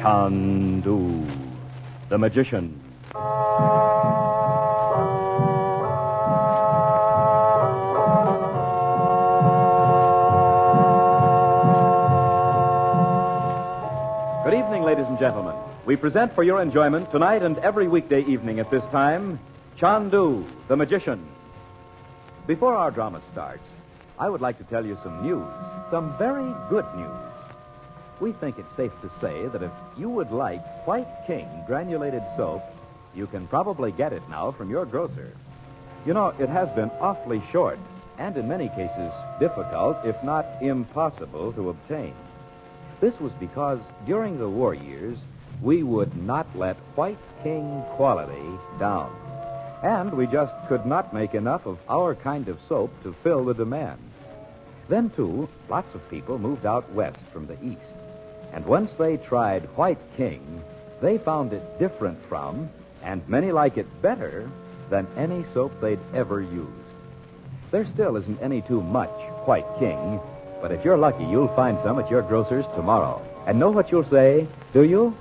Chandu, the magician. Good evening, ladies and gentlemen. We present for your enjoyment tonight and every weekday evening at this time, Chandu, the magician. Before our drama starts, I would like to tell you some news, some very good news. We think it's safe to say that if you would like White King granulated soap, you can probably get it now from your grocer. You know, it has been awfully short and in many cases difficult, if not impossible, to obtain. This was because during the war years, we would not let White King quality down. And we just could not make enough of our kind of soap to fill the demand. Then, too, lots of people moved out west from the east. And once they tried White King, they found it different from, and many like it better, than any soap they'd ever used. There still isn't any too much White King, but if you're lucky, you'll find some at your grocer's tomorrow. And know what you'll say, do you?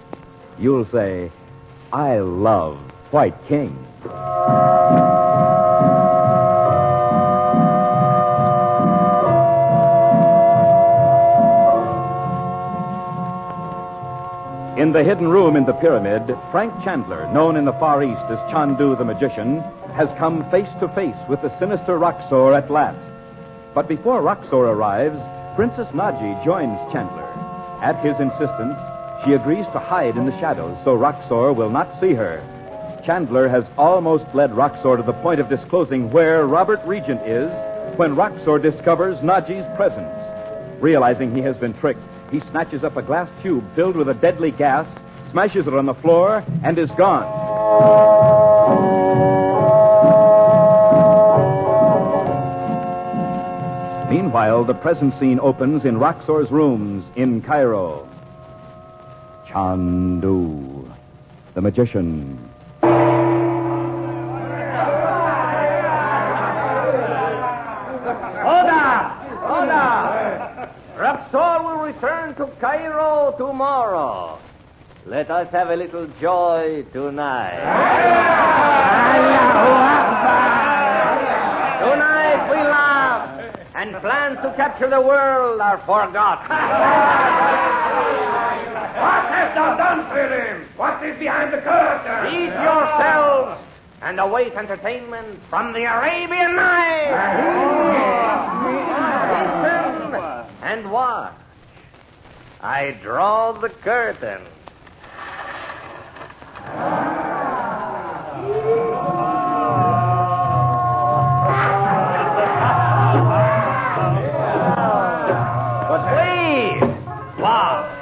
You'll say, I love White King. In the hidden room in the pyramid, Frank Chandler, known in the Far East as Chandu the magician, has come face to face with the sinister Roxor at last. But before Roxor arrives, Princess Naji joins Chandler. At his insistence, she agrees to hide in the shadows so Roxor will not see her. Chandler has almost led Roxor to the point of disclosing where Robert Regent is when Roxor discovers Naji's presence. Realizing he has been tricked, he snatches up a glass tube filled with a deadly gas, smashes it on the floor, and is gone. Meanwhile, the present scene opens in Roxor's rooms in Cairo. Chandu, the magician. Order! Roxor will return to Cairo tomorrow. Let us have a little joy tonight. Tonight we laugh, and plans to capture the world are forgotten. What hast thou done, Philip? What is behind the curtain? Eat yourselves and await entertainment from the Arabian Nights. Listen and watch. I draw the curtain. But please, watch.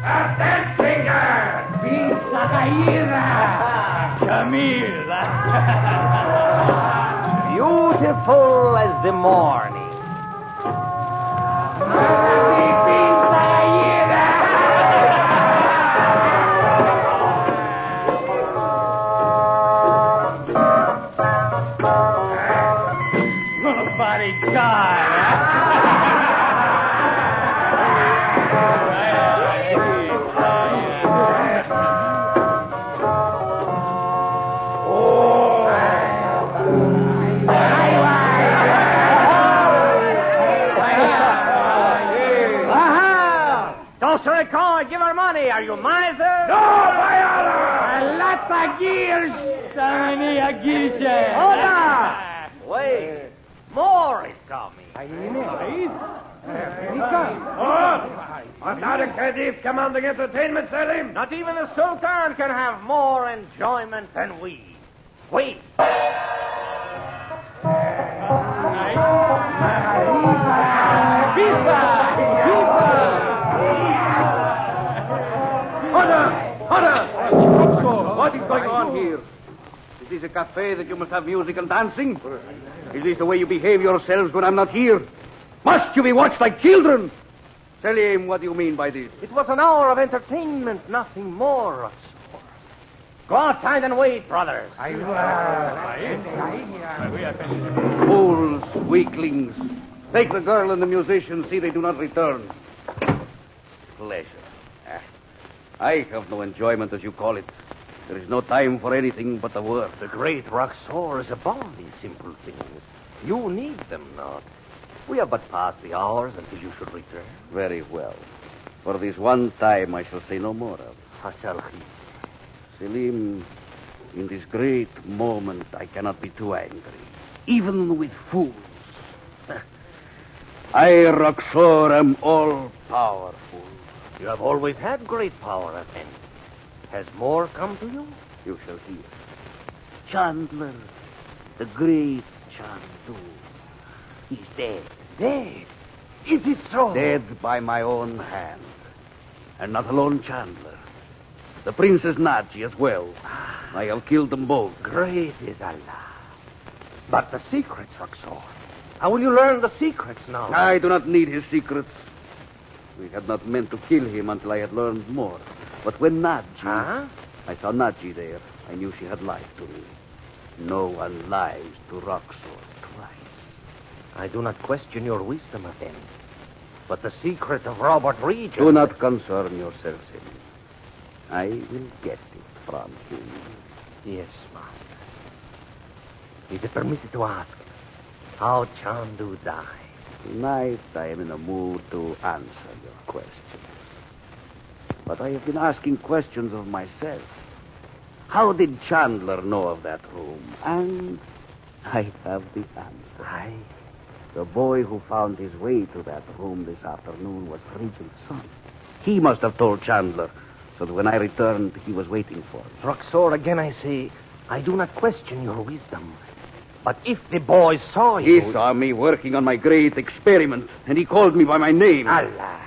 A dead finger! Beautiful as the morning. Give her money. Are you miser? No, my honor! Hold on. Wait. More is coming. Was not a Khedive commanding entertainment, Selim? Not even the Sultan can have more enjoyment than we. Wait. What is going on here? Is this a cafe that you must have music and dancing? Is this the way you behave yourselves when I'm not here? Must you be watched like children? Selim, what do you mean by this? It was an hour of entertainment, nothing more. Go outside and wait, brothers. Fools, weaklings. Take the girl and the musician, see they do not return. Pleasure. I have no enjoyment, as you call it. There is no time for anything but the work. The great Roxor is above these simple things. You need them not. We have but passed the hours until you should return. Very well. For this one time, I shall say no more of. Hasalhi. Selim, in this great moment, I cannot be too angry. Even with fools. I, Roxor, am all-powerful. You have always had great power, Effendi. Has more come to you? You shall hear. Chandler, the great Chandu, he's dead. Dead? Is it so? Dead by my own hand. And not alone Chandler. The Princess Naji as well. I have killed them both. Great is Allah. But the secrets, Roxor. How will you learn the secrets now? I do not need his secrets. We had not meant to kill him until I had learned more. But when Naji... Huh? I saw Naji there. I knew she had lied to me. No one lies to Roxor twice. I do not question your wisdom, Effendi. But the secret of Robert Regent... Do not concern yourself, Selim. I will get it from him. Yes, master. Is it permitted to ask how Chandu died? Tonight I am in a mood to answer your questions. But I have been asking questions of myself. How did Chandler know of that room? And I have the answer. The boy who found his way to that room this afternoon was Regent's son. He must have told Chandler, so that when I returned, he was waiting for me. Roxor, again I say, I do not question your wisdom. But if the boy saw you... He saw me working on my great experiment, and he called me by my name. Allah.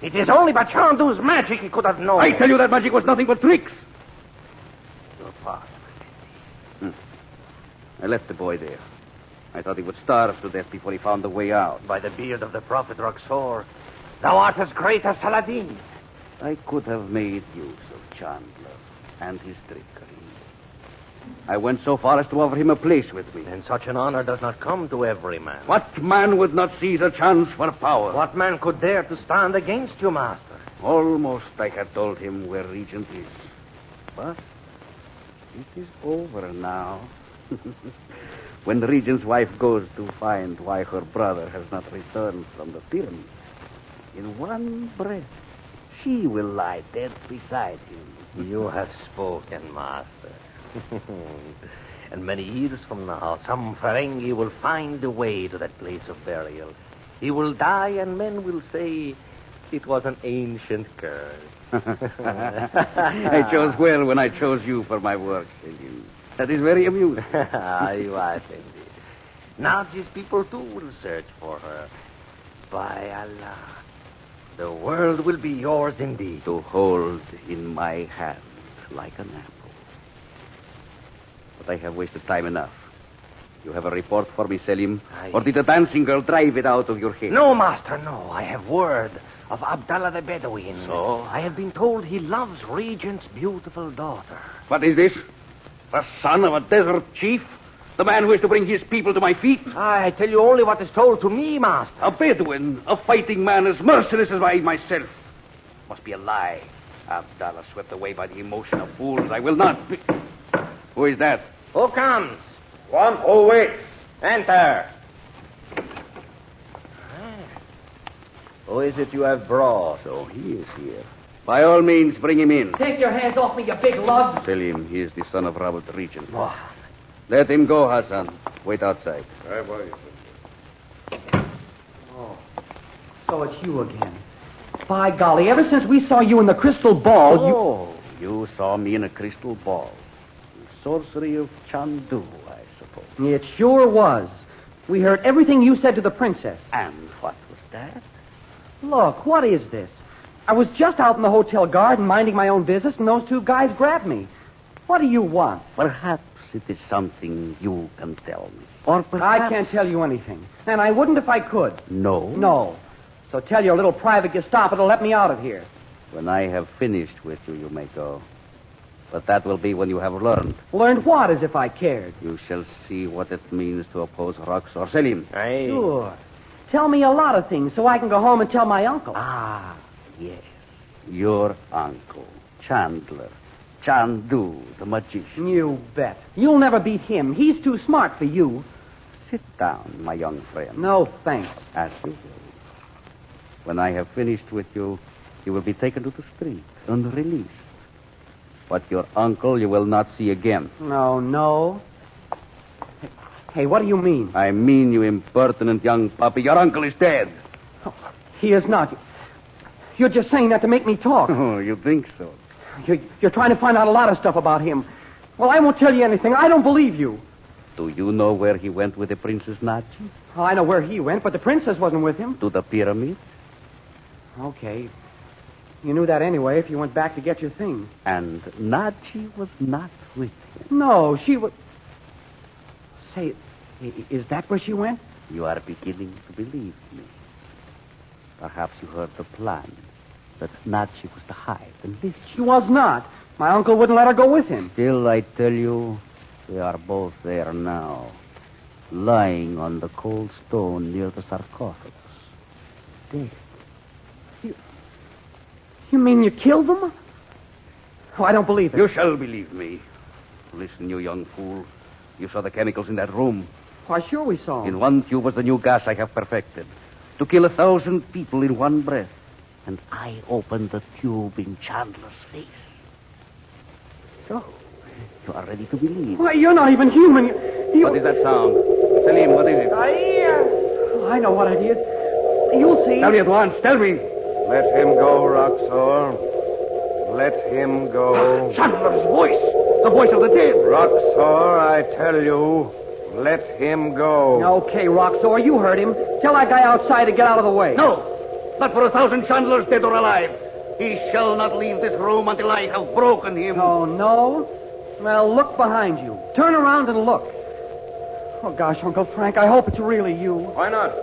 It is only by Chandu's magic he could have known. I tell you that magic was nothing but tricks. Your father. I left the boy there. I thought he would starve to death before he found the way out. By the beard of the prophet Roxor, thou art as great as Saladin. I could have made use of Chandler and his trickery. I went so far as to offer him a place with me. And such an honor does not come to every man. What man would not seize a chance for power? What man could dare to stand against you, master? Almost I had told him where Regent is. But it is over now. When the Regent's wife goes to find why her brother has not returned from the pyramid, in one breath, she will lie dead beside him. You have spoken, master. And many years from now, some Ferengi will find the way to that place of burial. He will die, and men will say it was an ancient curse. I chose well when I chose you for my work, Selim. That is very amusing. You are, indeed. Now these people, too, will search for her. By Allah, the world will be yours indeed. To hold in my hand like an apple. But I have wasted time enough. You have a report for me, Selim? Or did the dancing girl drive it out of your head? No, master, no. I have word of Abdallah the Bedouin. So? I have been told he loves Regent's beautiful daughter. What is this? The son of a desert chief? The man who is to bring his people to my feet? I tell you only what is told to me, master. A Bedouin, a fighting man as merciless as I myself. Must be a lie. Abdallah swept away by the emotion of fools. I will not be... Who is that? Who comes? One who waits. Enter. Who is it you have brought? So he is here. By all means, bring him in. Take your hands off me, you big lug. Selim, he is the son of Robert Regent. Oh. Let him go, Hassan. Wait outside. Oh, so it's you again. By golly, ever since we saw you in the crystal ball, Oh, you saw me in a crystal ball. The sorcery of Chandu, I suppose. It sure was. We heard everything you said to the princess. And what was that? Look, what is this? I was just out in the hotel garden minding my own business, and those two guys grabbed me. What do you want? Perhaps it is something you can tell me. Or perhaps... I can't tell you anything. And I wouldn't if I could. No? No. So tell your little private Gestapo to let me out of here. When I have finished with you, you may go. But that will be when you have learned. Learned what, as if I cared? You shall see what it means to oppose Roxor. Selim. Aye. Sure. Tell me a lot of things so I can go home and tell my uncle. Ah, yes. Your uncle, Chandler. Chandu, the magician. You bet. You'll never beat him. He's too smart for you. Sit down, my young friend. No, thanks. As you will. When I have finished with you, you will be taken to the street and released. But your uncle you will not see again. No. Hey, what do you mean? I mean, you impertinent young puppy, your uncle is dead. He is not. You're just saying that to make me talk. Oh, you think so? You're trying to find out a lot of stuff about him. Well, I won't tell you anything. I don't believe you. Do you know where he went with the Princess Nachi? Oh, I know where he went, but the princess wasn't with him. To the pyramid. Okay. You knew that anyway if you went back to get your things. And Nachi was not with him. No, she was... Say, is that where she went? You are beginning to believe me. Perhaps you heard the plan. That Nachi was to hide and listen. She was not. My uncle wouldn't let her go with him. Still, I tell you, we are both there now. Lying on the cold stone near the sarcophagus. Dead. You mean you killed them? Oh, I don't believe it. You shall believe me. Listen, you young fool. You saw the chemicals in that room. Why, sure we saw them. In one tube was the new gas I have perfected. To kill 1,000 people in one breath. And I opened the tube in Chandler's face. So, you are ready to believe. Why, you're not even human. You... What is that sound? Selim, what is it? I know what it is. You'll see. Tell me at once. Tell me. Let him go, Roxor. Let him go. Chandler's voice. The voice of the dead. Roxor, I tell you, let him go. Okay, Roxor, you heard him. Tell that guy outside to get out of the way. No. Not for 1,000 Chandlers, dead or alive. He shall not leave this room until I have broken him. Oh, no? Well, look behind you. Turn around and look. Oh, gosh, Uncle Frank, I hope it's really you. Why not?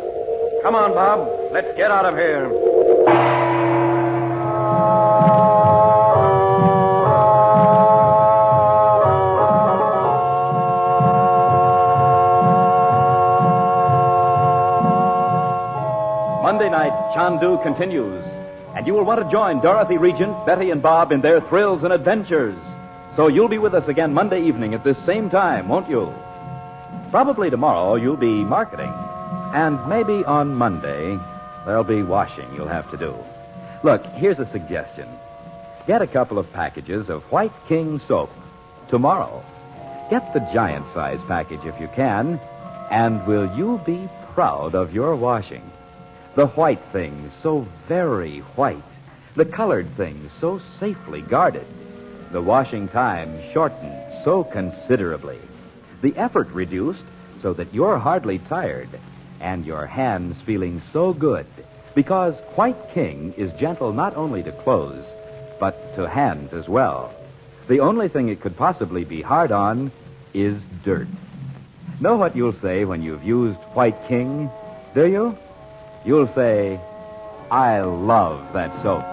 Come on, Bob. Let's get out of here. Monday night, Chandu continues, and you will want to join Dorothy Regent, Betty, and Bob in their thrills and adventures. So you'll be with us again Monday evening at this same time, won't you? Probably tomorrow you'll be marketing, and maybe on Monday there'll be washing you'll have to do. Look, here's a suggestion. Get a couple of packages of White King soap tomorrow. Get the giant-size package if you can, and will you be proud of your washing? The white things so very white. The colored things so safely guarded. The washing time shortened so considerably. The effort reduced so that you're hardly tired. And your hands feeling so good. Because White King is gentle not only to clothes, but to hands as well. The only thing it could possibly be hard on is dirt. Know what you'll say when you've used White King, do you? You'll say, I love that soap.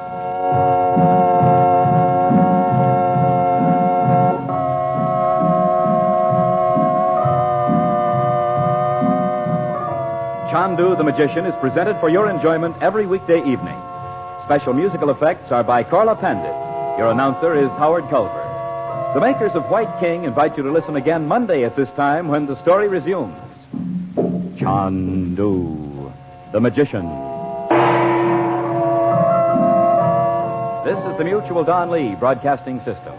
Chandu the Magician is presented for your enjoyment every weekday evening. Special musical effects are by Carla Pandit. Your announcer is Howard Culver. The makers of White King invite you to listen again Monday at this time when the story resumes. Chandu the Magician. This is the Mutual Don Lee Broadcasting System.